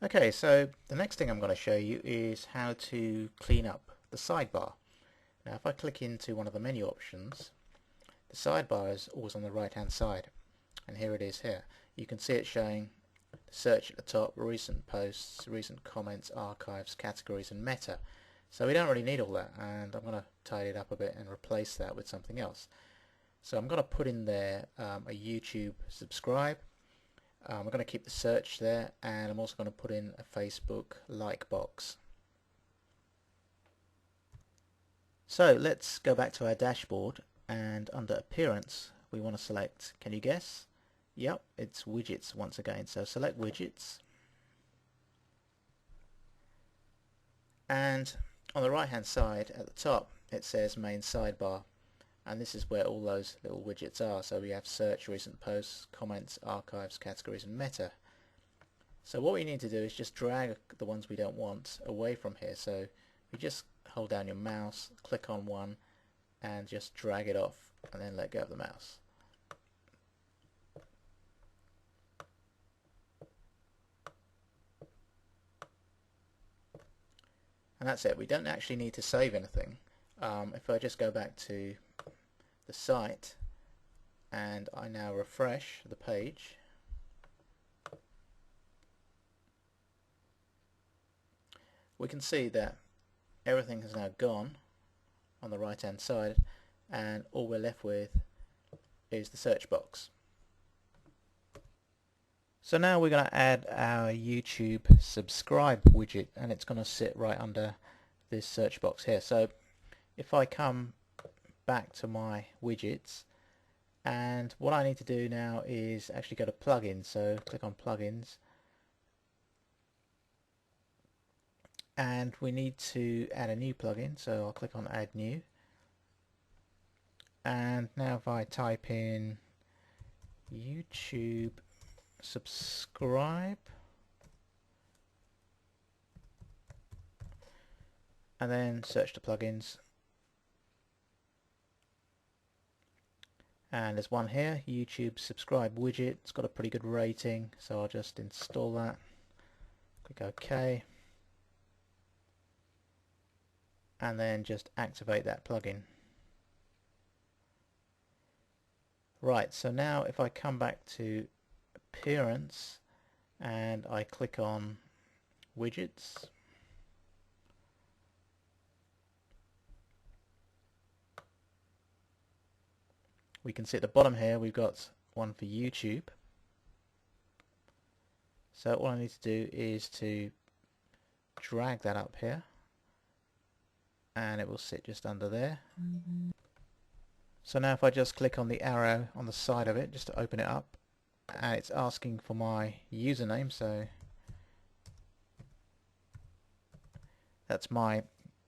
Okay, so the next thing I'm going to show you is how to clean up the sidebar. Now if I click into one of the menu options, the sidebar is always on the right hand side, and here it is here. You can see it showing search at the top, recent posts, recent comments, archives, categories and meta. So we don't really need all that, and I'm going to tidy it up a bit and replace that with something else. So I'm going to put in there a YouTube subscribe. I'm going to keep the search there, and I'm also going to put in a Facebook like box. So let's go back to our dashboard, and under appearance we want to select, can you guess? Yep, it's widgets once again. So select widgets, and on the right hand side at the top it says main sidebar, and this is where all those little widgets are. So we have search, recent posts, comments, archives, categories and meta. So what we need to do is just drag the ones we don't want away from here. So you just hold down your mouse, click on one and just drag it off, and then let go of the mouse. And that's it. We don't actually need to save anything. If I just go back to the site and I now refresh the page, we can see that everything has now gone on the right hand side, and all we're left with is the search box. So now we're going to add our YouTube subscribe widget, and it's going to sit right under this search box here. So if I come back to my widgets, and what I need to do now is actually go to plugins. So click on plugins, and we need to add a new plugin, so I'll click on add new, and now if I type in YouTube subscribe and then search the plugins, and there's one here, YouTube subscribe widget. It's got a pretty good rating, so I'll just install that, click OK, and then just activate that plugin. Right, so now if I come back to appearance and I click on widgets, we can see at the bottom here we've got one for YouTube. So all I need to do is to drag that up here, and it will sit just under there. So now if I just click on the arrow on the side of it just to open it up, and it's asking for my username, so that's my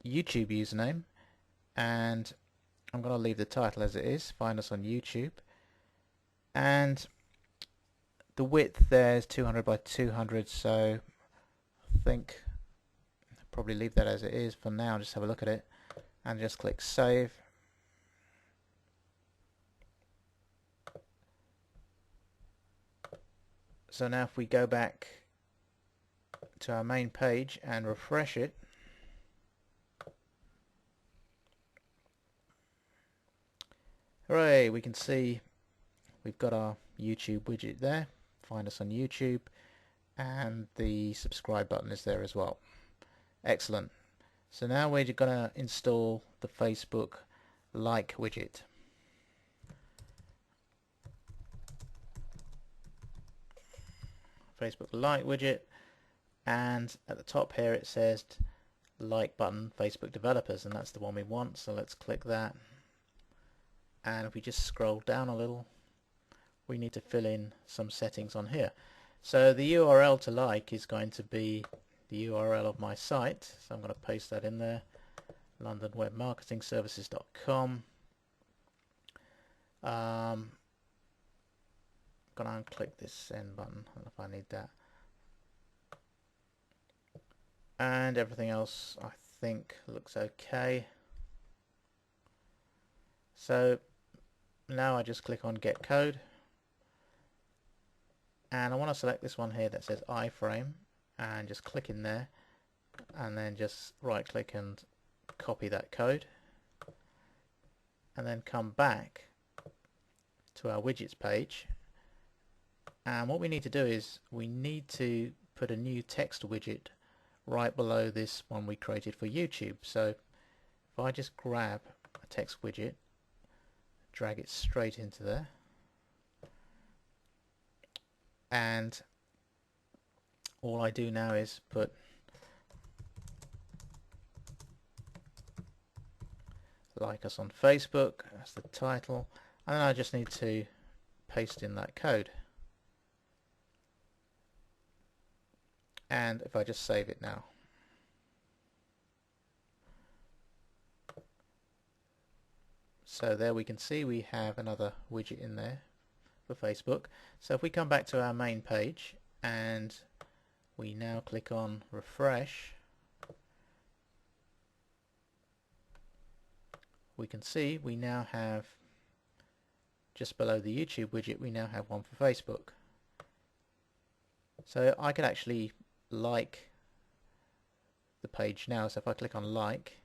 YouTube username, and I'm going to leave the title as it is, find us on YouTube, and the width there is 200 by 200, so I think I'll probably leave that as it is for now. Just have a look at it and just click save. So now if we go back to our main page and refresh it, hooray, we can see we've got our YouTube widget there, find us on YouTube, and the subscribe button is there as well. Excellent. So now we're going to install the Facebook like widget. Facebook like widget, and at the top here it says like button Facebook developers, and that's the one we want, so let's click that. And if we just scroll down a little, we need to fill in some settings on here. So the URL to like is going to be the URL of my site, so I'm going to paste that in there, londonwebmarketingservices.com. Going to unclick this send button, I don't know if I need that, and everything else I think looks okay. So now I just click on get code, and I want to select this one here that says iframe, and just click in there, and then just right click and copy that code, and then come back to our widgets page. And what we need to do is we need to put a new text widget right below this one we created for YouTube. So if I just grab a text widget, drag it straight into there, and all I do now is put like us on Facebook as the title, and then I just need to paste in that code. And if I just save it now, so there we can see we have another widget in there for Facebook. So if we come back to our main page and we now click on refresh, we can see we now have, just below the YouTube widget, we now have one for Facebook. So I could actually like the page now. So if I click on like,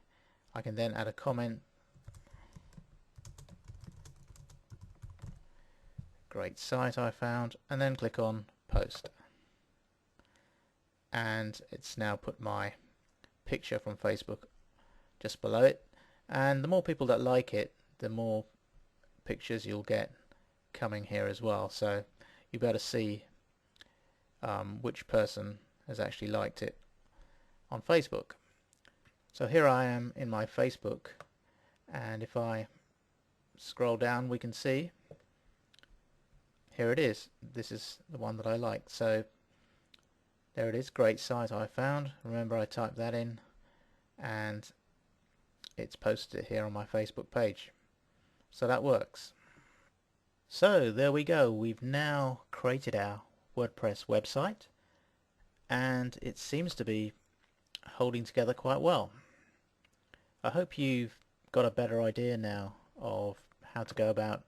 I can then add a comment. Great site I found, and then click on post. And it's now put my picture from Facebook just below it. And the more people that like it, the more pictures you'll get coming here as well. So you'll be able to see which person has actually liked it on Facebook. So here I am in my Facebook, and if I scroll down, we can see here it is. This is the one that I liked. So there it is, great site I found. Remember, I typed that in and it's posted here on my Facebook page. So that works. So there we go. We've now created our WordPress website, and it seems to be holding together quite well. I hope you've got a better idea now of how to go about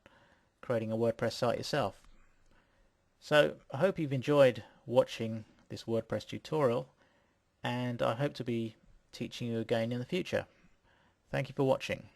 creating a WordPress site yourself. So I hope you've enjoyed watching this WordPress tutorial, and I hope to be teaching you again in the future. Thank you for watching.